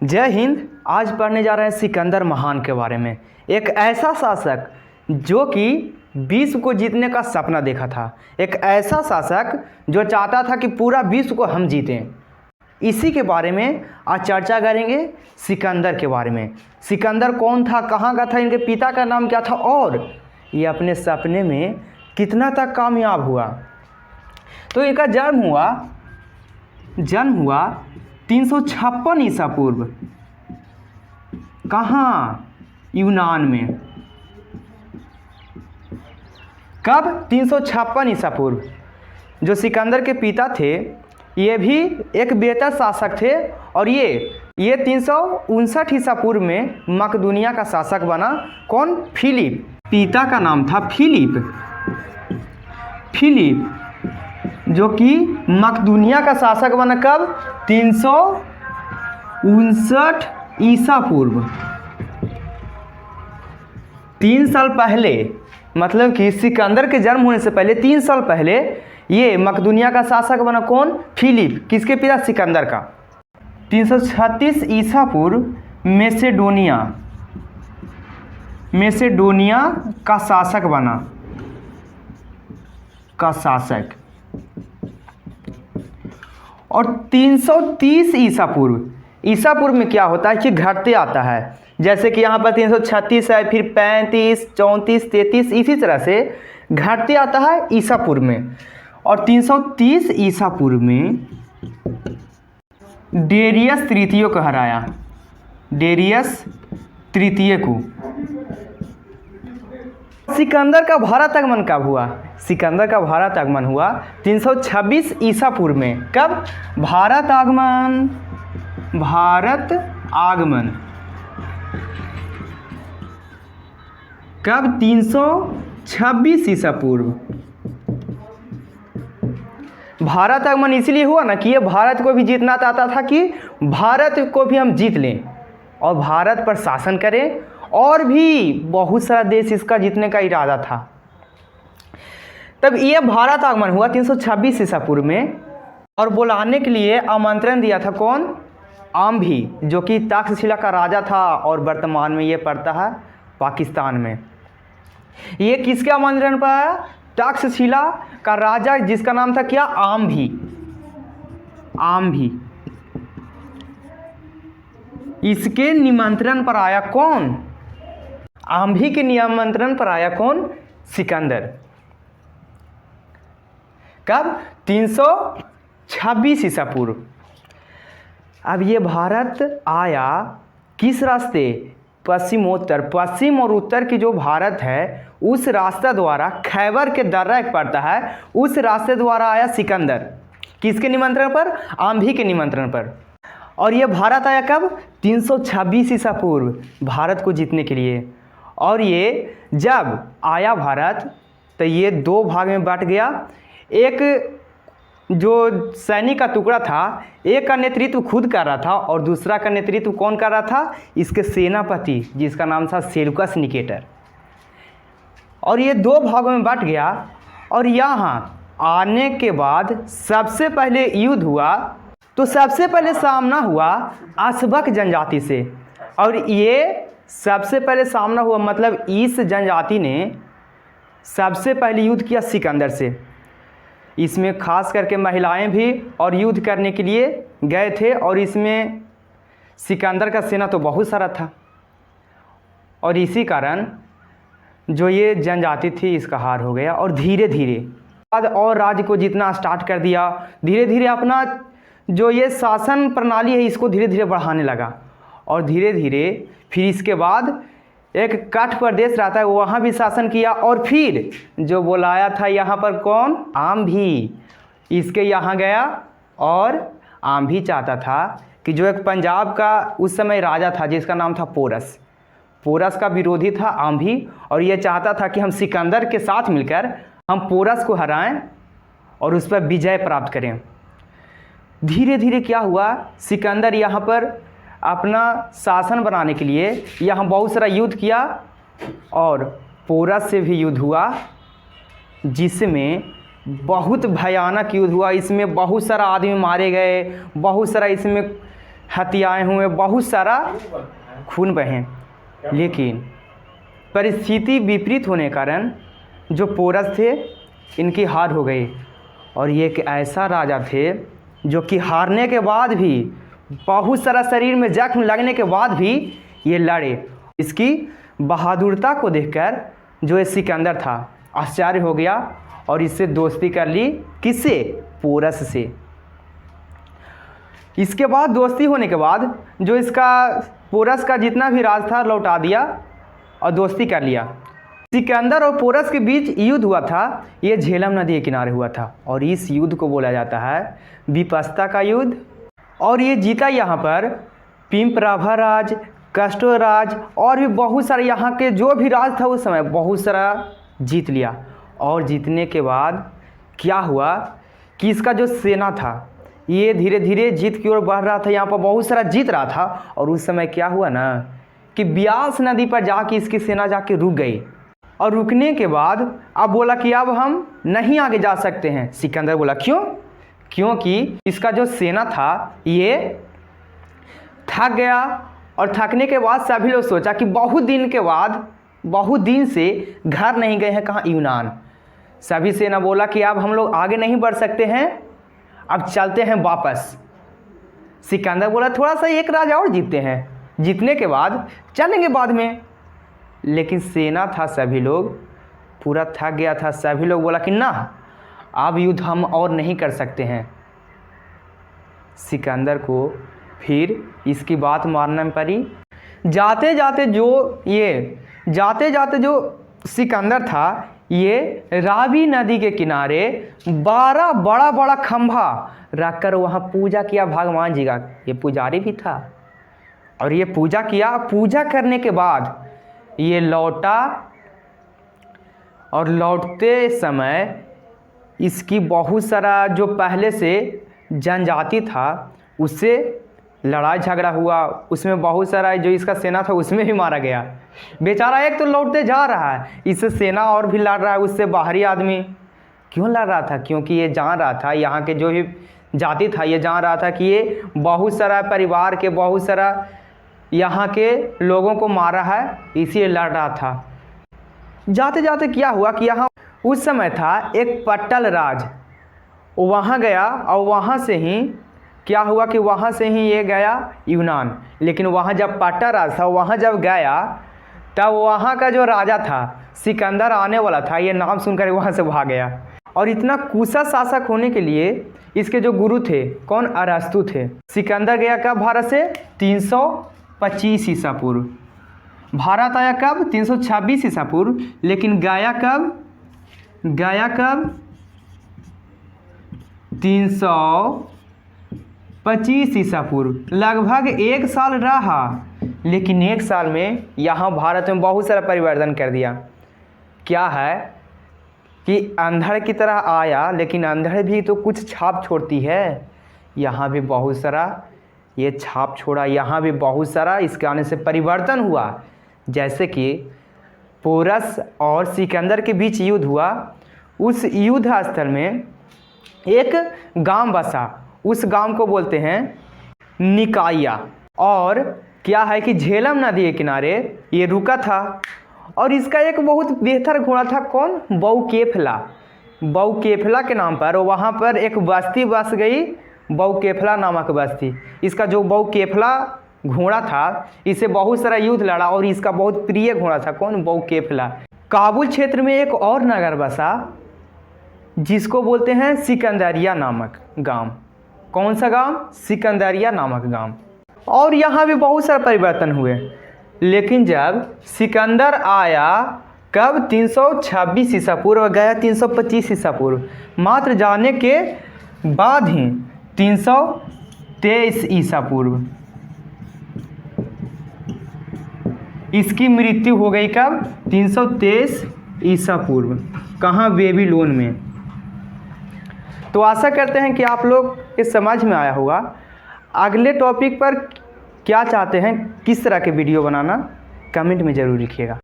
जय हिंद। आज पढ़ने जा रहे हैं सिकंदर महान के बारे में। एक ऐसा शासक जो कि विश्व को जीतने का सपना देखा था, एक ऐसा शासक जो चाहता था कि पूरा विश्व को हम जीतें। इसी के बारे में आज चर्चा करेंगे, सिकंदर के बारे में। सिकंदर कौन था, कहाँ का था, इनके पिता का नाम क्या था और ये अपने सपने में कितना तक कामयाब हुआ। तो इनका जन्म हुआ 356 ईसा पूर्व। कहाँ? यूनान में। कब? 356 ईसा पूर्व। जो सिकंदर के पिता थे ये भी एक बेहतर शासक थे और ये 359 ईसा पूर्व में मकदूनिया का शासक बना। कौन? फिलिप। पिता का नाम था फिलिप जो कि मकदूनिया का शासक बना। कब? 359 ईसा पूर्व। 3 साल पहले, मतलब कि सिकंदर के जन्म होने से पहले 3 साल पहले ये मकदूनिया का शासक बना। कौन? फिलिप। किसके पिता? सिकंदर का। 336 ईसा पूर्व मैसेडोनिया का शासक बना। और 330 ईसा पूर्व में क्या होता है कि घटते आता है। जैसे कि यहाँ पर 336 है, फिर 35, 34, 33, इसी तरह से घटते आता है ईसा पूर्व में। और 330 ईसा पूर्व में डेरियस तृतीय को हराया। डेरियस तृतीय को। सिकंदर का भारत आगमन कब हुआ? सिकंदर का भारत आगमन हुआ 326 ईसा पूर्व में। कब? भारत आगमन कब? 326 ईसा पूर्व। भारत आगमन इसलिए हुआ ना कि ये भारत को भी जीतना चाहता था कि भारत को भी हम जीत लें और भारत पर शासन करें, और भी बहुत सारा देश इसका जीतने का इरादा था। तब ये भारत आगमन हुआ 326 ईसा पूर्व में और बुलाने के लिए आमंत्रण दिया था। कौन? आम्भी, जो कि तक्षशिला का राजा था और वर्तमान में ये पड़ता है पाकिस्तान में। ये किसके आमंत्रण पर आया? तक्षशिला का राजा, जिसका नाम था क्या? आम्भी। इसके निमंत्रण पर आया। कौन? आम्भी के निमंत्रण पर आया। कौन? सिकंदर। कब? 326 ईसा पूर्व। अब ये भारत आया किस रास्ते? पश्चिम और उत्तर की जो भारत है उस रास्ते द्वारा, खैबर के दर्रा एक पड़ता है, उस रास्ते द्वारा आया सिकंदर। किसके निमंत्रण पर? आम्भी के निमंत्रण पर। और ये भारत आया कब? 326 ईसा पूर्व, भारत को जीतने के लिए। और ये जब आया भारत तो ये 2 भाग में बट गया। एक जो सैनिक का टुकड़ा था, एक का नेतृत्व खुद कर रहा था और दूसरा का नेतृत्व कौन कर रहा था? इसके सेनापति, जिसका नाम था सेल्यूकस निकेटर। और ये 2 भागों में बट गया। और यहाँ आने के बाद सबसे पहले युद्ध हुआ, तो सबसे पहले सामना हुआ अशबक जनजाति से। और ये सबसे पहले सामना हुआ, मतलब इस जनजाति ने सबसे पहले युद्ध किया सिकंदर से। इसमें खास करके महिलाएं भी और युद्ध करने के लिए गए थे। और इसमें सिकंदर का सेना तो बहुत सारा था और इसी कारण जो ये जनजाति थी इसका हार हो गया। और धीरे धीरे और राज्य को जीतना स्टार्ट कर दिया। धीरे धीरे अपना जो ये शासन प्रणाली है इसको धीरे धीरे बढ़ाने लगा। और धीरे धीरे फिर इसके बाद एक कठ प्रदेश रहता है, वहाँ भी शासन किया। और फिर जो बुलाया था यहाँ पर कौन? आम्भी, इसके यहाँ गया। और आम्भी चाहता था कि जो एक पंजाब का उस समय राजा था जिसका नाम था पोरस का विरोधी था आम्भी। और ये चाहता था कि हम सिकंदर के साथ मिलकर हम पोरस को हराएं और उस पर विजय प्राप्त करें। धीरे धीरे क्या हुआ, सिकंदर यहाँ पर अपना शासन बनाने के लिए यहाँ बहुत सारा युद्ध किया और पोरस से भी युद्ध हुआ, जिसमें बहुत भयानक युद्ध हुआ। इसमें बहुत सारा आदमी मारे गए, बहुत सारा इसमें हत्याएं हुए, बहुत सारा खून बहे, लेकिन परिस्थिति विपरीत होने के कारण जो पोरस थे इनकी हार हो गई। और ये एक ऐसा राजा थे जो कि हारने के बाद भी, बहुत सारा शरीर में जख्म लगने के बाद भी ये लड़े। इसकी बहादुरता को देखकर जो ये सिकंदर था आश्चर्य हो गया और इससे दोस्ती कर ली। किससे? पोरस से। इसके बाद दोस्ती होने के बाद जो इसका पोरस का जितना भी राज था लौटा दिया और दोस्ती कर लिया। सिकंदर और पोरस के बीच युद्ध हुआ था, ये झेलम नदी के किनारे हुआ था और इस युद्ध को बोला जाता है विपस्ता का युद्ध। और ये जीता यहाँ पर पिंपराभा राज, कष्टो राज और भी बहुत सारे यहाँ के जो भी राज था उस समय बहुत सारा जीत लिया। और जीतने के बाद क्या हुआ कि इसका जो सेना था ये धीरे धीरे जीत की ओर बढ़ रहा था, यहाँ पर बहुत सारा जीत रहा था। और उस समय क्या हुआ ना कि ब्यास नदी पर जाके इसकी सेना जाके रुक गई। और रुकने के बाद अब बोला कि अब हम नहीं आगे जा सकते हैं। सिकंदर बोला क्यों? क्योंकि इसका जो सेना था ये थक गया और थकने के बाद सभी लोग सोचा कि बहुत दिन के बाद, बहुत दिन से घर नहीं गए हैं, कहाँ? यूनान। सभी सेना बोला कि अब हम लोग आगे नहीं बढ़ सकते हैं, अब चलते हैं वापस। सिकंदर बोला थोड़ा सा एक राज और जीतते हैं, जीतने के बाद चलेंगे बाद में। लेकिन सेना था सभी लोग पूरा थक गया था, सभी लोग बोला कि ना अब युद्ध हम और नहीं कर सकते हैं। सिकंदर को फिर इसकी बात मानना पड़ी। जाते जाते जो सिकंदर था ये रावी नदी के किनारे 12 बड़ा बड़ा खंभा रखकर वहाँ पूजा किया भगवान जी का। ये पुजारी भी था और ये पूजा किया। पूजा करने के बाद ये लौटा और लौटते समय इसकी बहुत सारा जो पहले से जनजाति था उससे लड़ाई झगड़ा हुआ, उसमें बहुत सारा जो इसका सेना था उसमें भी मारा गया। बेचारा एक तो लौटते जा रहा है, इससे सेना और भी लड़ रहा है उससे बाहरी आदमी। क्यों लड़ रहा था? क्योंकि ये जान रहा था, यहाँ के जो भी जाति था ये जान रहा था कि ये बहुत सारा परिवार के, बहुत सारा यहाँ के लोगों को मारा है, इसीलिए लड़ रहा था। जाते जाते क्या हुआ कि यहाँ उस समय था एक पट्टल राज, वहाँ गया और वहाँ से ही क्या हुआ कि वहाँ से ही ये गया यूनान। लेकिन वहाँ जब पट्टल राज था वहाँ जब गया तब वहाँ का जो राजा था सिकंदर आने वाला था, ये नाम सुनकर वहाँ से भाग गया। और इतना कुशल शासक होने के लिए इसके जो गुरु थे कौन? अरस्तु थे। सिकंदर गया कब भारत से? 325 ईसा पूर्व। भारत आया कब? 326 ईसा पूर्व। लेकिन गया कब? 325 ईसा पूर्व। लगभग 1 साल रहा, लेकिन 1 साल में यहाँ भारत में बहुत सारा परिवर्तन कर दिया। क्या है कि अंधड़ की तरह आया, लेकिन अंधड़ भी तो कुछ छाप छोड़ती है। यहाँ भी बहुत सारा ये छाप छोड़ा, यहाँ भी बहुत सारा इसके आने से परिवर्तन हुआ। जैसे कि पोरस और सिकंदर के बीच युद्ध हुआ, उस युद्ध स्थल में एक गांव बसा, उस गांव को बोलते हैं निकाया। और क्या है कि झेलम नदी के किनारे ये रुका था और इसका एक बहुत बेहतर घोड़ा था। कौन? बहुकेफला। बहुकेफला के नाम पर वहाँ पर एक बस्ती बस गई, बहुकेफला नामक बस्ती। इसका जो बहुकेफला घोड़ा था इसे बहुत सारा युद्ध लड़ा और इसका बहुत प्रिय घोड़ा था। कौन? बहुकेफला। काबुल क्षेत्र में एक और नगर बसा जिसको बोलते हैं सिकंदरिया नामक गांव। कौन सा गांव? सिकंदरिया नामक गांव। और यहाँ भी बहुत सारे परिवर्तन हुए। लेकिन जब सिकंदर आया कब? 326 ईसा पूर्व, गया 325 ईसा पूर्व। मात्र जाने के बाद ही 323 ईसा पूर्व इसकी मृत्यु हो गई। कब? 323 ईसा पूर्व। कहाँ? बेबीलोन में। तो आशा करते हैं कि आप लोग के समझ में आया होगा। अगले टॉपिक पर क्या चाहते हैं, किस तरह के वीडियो बनाना, कमेंट में ज़रूर लिखिएगा।